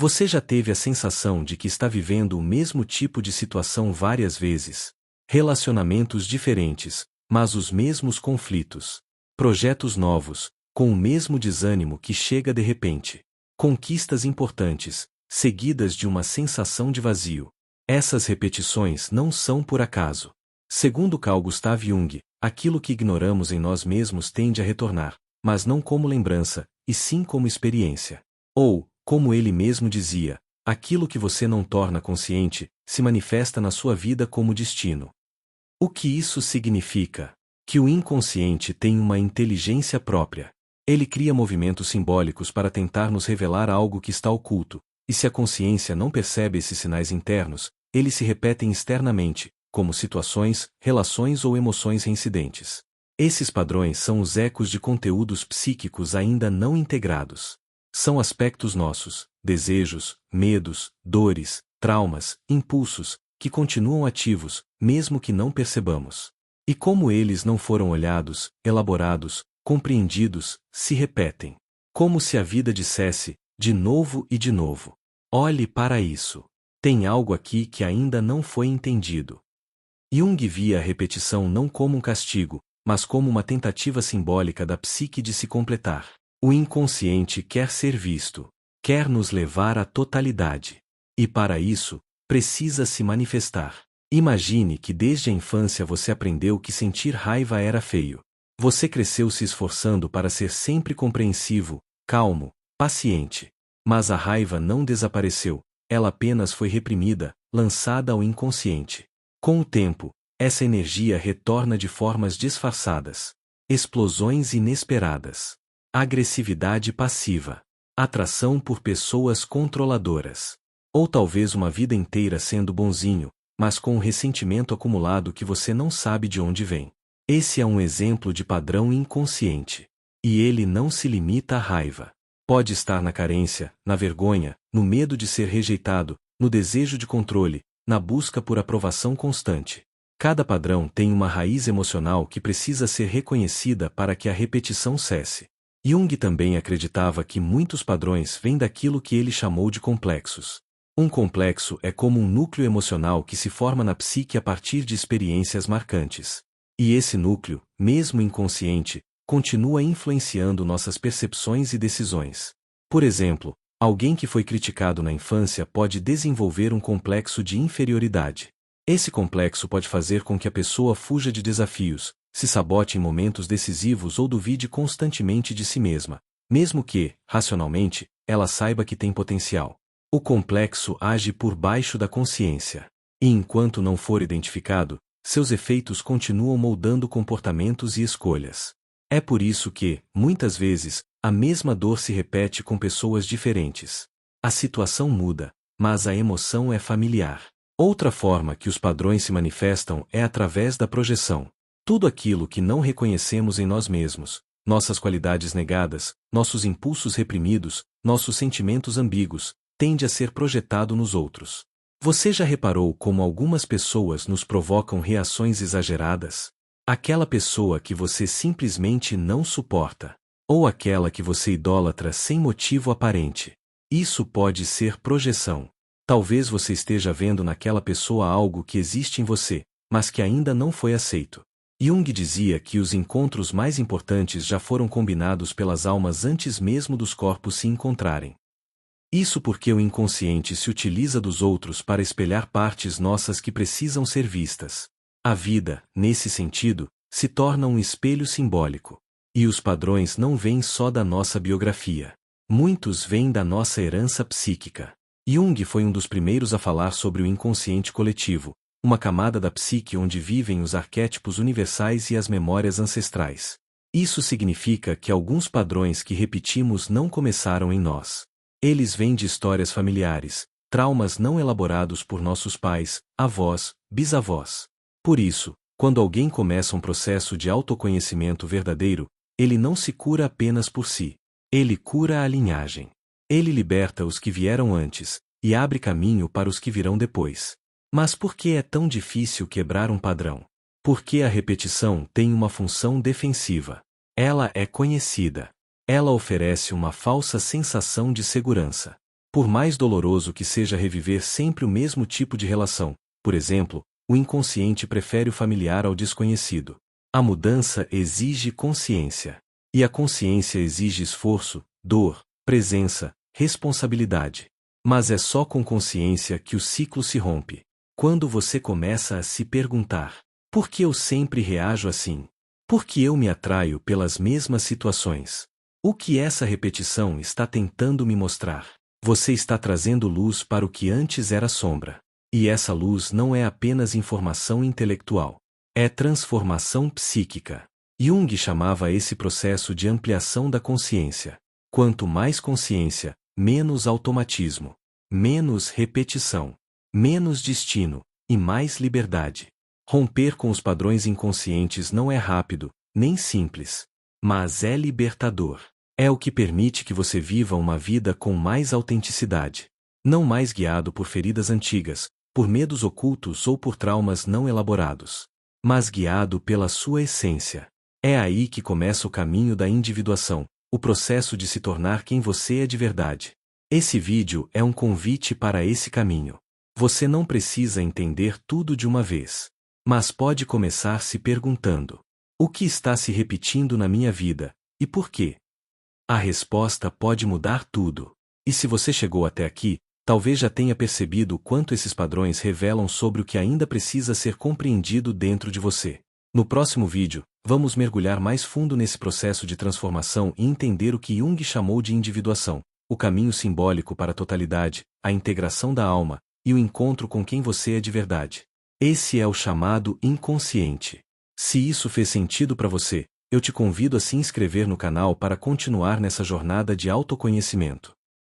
Você já teve a sensação de que está vivendo o mesmo tipo de situação várias vezes? Relacionamentos diferentes, mas os mesmos conflitos. Projetos novos, com o mesmo desânimo que chega de repente. Conquistas importantes, seguidas de uma sensação de vazio. Essas repetições não são por acaso. Segundo Carl Gustav Jung, aquilo que ignoramos em nós mesmos tende a retornar, mas não como lembrança, e sim como experiência. Ou, como ele mesmo dizia, aquilo que você não torna consciente, se manifesta na sua vida como destino. O que isso significa? Que o inconsciente tem uma inteligência própria. Ele cria movimentos simbólicos para tentar nos revelar algo que está oculto, e se a consciência não percebe esses sinais internos, eles se repetem externamente, como situações, relações ou emoções reincidentes. Esses padrões são os ecos de conteúdos psíquicos ainda não integrados. São aspectos nossos, desejos, medos, dores, traumas, impulsos, que continuam ativos, mesmo que não percebamos. E como eles não foram olhados, elaborados, compreendidos, se repetem. Como se a vida dissesse, de novo e de novo. Olhe para isso. Tem algo aqui que ainda não foi entendido. Jung via a repetição não como um castigo, mas como uma tentativa simbólica da psique de se completar. O inconsciente quer ser visto, quer nos levar à totalidade. E para isso, precisa se manifestar. Imagine que desde a infância você aprendeu que sentir raiva era feio. Você cresceu se esforçando para ser sempre compreensivo, calmo, paciente. Mas a raiva não desapareceu, ela apenas foi reprimida, lançada ao inconsciente. Com o tempo, essa energia retorna de formas disfarçadas. Explosões inesperadas. Agressividade passiva. Atração por pessoas controladoras. Ou talvez uma vida inteira sendo bonzinho, mas com um ressentimento acumulado que você não sabe de onde vem. Esse é um exemplo de padrão inconsciente. E ele não se limita à raiva. Pode estar na carência, na vergonha, no medo de ser rejeitado, no desejo de controle, na busca por aprovação constante. Cada padrão tem uma raiz emocional que precisa ser reconhecida para que a repetição cesse. Jung também acreditava que muitos padrões vêm daquilo que ele chamou de complexos. Um complexo é como um núcleo emocional que se forma na psique a partir de experiências marcantes. E esse núcleo, mesmo inconsciente, continua influenciando nossas percepções e decisões. Por exemplo, alguém que foi criticado na infância pode desenvolver um complexo de inferioridade. Esse complexo pode fazer com que a pessoa fuja de desafios, se sabote em momentos decisivos ou duvide constantemente de si mesma, mesmo que, racionalmente, ela saiba que tem potencial. O complexo age por baixo da consciência. E enquanto não for identificado, seus efeitos continuam moldando comportamentos e escolhas. É por isso que, muitas vezes, a mesma dor se repete com pessoas diferentes. A situação muda, mas a emoção é familiar. Outra forma que os padrões se manifestam é através da projeção. Tudo aquilo que não reconhecemos em nós mesmos, nossas qualidades negadas, nossos impulsos reprimidos, nossos sentimentos ambíguos, tende a ser projetado nos outros. Você já reparou como algumas pessoas nos provocam reações exageradas? Aquela pessoa que você simplesmente não suporta. Ou aquela que você idolatra sem motivo aparente. Isso pode ser projeção. Talvez você esteja vendo naquela pessoa algo que existe em você, mas que ainda não foi aceito. Jung dizia que os encontros mais importantes já foram combinados pelas almas antes mesmo dos corpos se encontrarem. Isso porque o inconsciente se utiliza dos outros para espelhar partes nossas que precisam ser vistas. A vida, nesse sentido, se torna um espelho simbólico. E os padrões não vêm só da nossa biografia. Muitos vêm da nossa herança psíquica. Jung foi um dos primeiros a falar sobre o inconsciente coletivo, uma camada da psique onde vivem os arquétipos universais e as memórias ancestrais. Isso significa que alguns padrões que repetimos não começaram em nós. Eles vêm de histórias familiares, traumas não elaborados por nossos pais, avós, bisavós. Por isso, quando alguém começa um processo de autoconhecimento verdadeiro, ele não se cura apenas por si. Ele cura a linhagem. Ele liberta os que vieram antes, e abre caminho para os que virão depois. Mas por que é tão difícil quebrar um padrão? Porque a repetição tem uma função defensiva. Ela é conhecida. Ela oferece uma falsa sensação de segurança. Por mais doloroso que seja reviver sempre o mesmo tipo de relação, por exemplo, o inconsciente prefere o familiar ao desconhecido. A mudança exige consciência. E a consciência exige esforço, dor, presença, responsabilidade. Mas é só com consciência que o ciclo se rompe. Quando você começa a se perguntar: por que eu sempre reajo assim? Por que eu me atraio pelas mesmas situações? O que essa repetição está tentando me mostrar? Você está trazendo luz para o que antes era sombra. E essa luz não é apenas informação intelectual. É transformação psíquica. Jung chamava esse processo de ampliação da consciência. Quanto mais consciência, menos automatismo, menos repetição, menos destino e mais liberdade. Romper com os padrões inconscientes não é rápido, nem simples, mas é libertador. É o que permite que você viva uma vida com mais autenticidade. Não mais guiado por feridas antigas, por medos ocultos ou por traumas não elaborados, mas guiado pela sua essência. É aí que começa o caminho da individuação, o processo de se tornar quem você é de verdade. Esse vídeo é um convite para esse caminho. Você não precisa entender tudo de uma vez, mas pode começar se perguntando: o que está se repetindo na minha vida, e por quê? A resposta pode mudar tudo. E se você chegou até aqui, talvez já tenha percebido o quanto esses padrões revelam sobre o que ainda precisa ser compreendido dentro de você. No próximo vídeo, vamos mergulhar mais fundo nesse processo de transformação e entender o que Jung chamou de individuação, o caminho simbólico para a totalidade, a integração da alma e o encontro com quem você é de verdade. Esse é o chamado inconsciente. Se isso fez sentido para você, eu te convido a se inscrever no canal para continuar nessa jornada de autoconhecimento.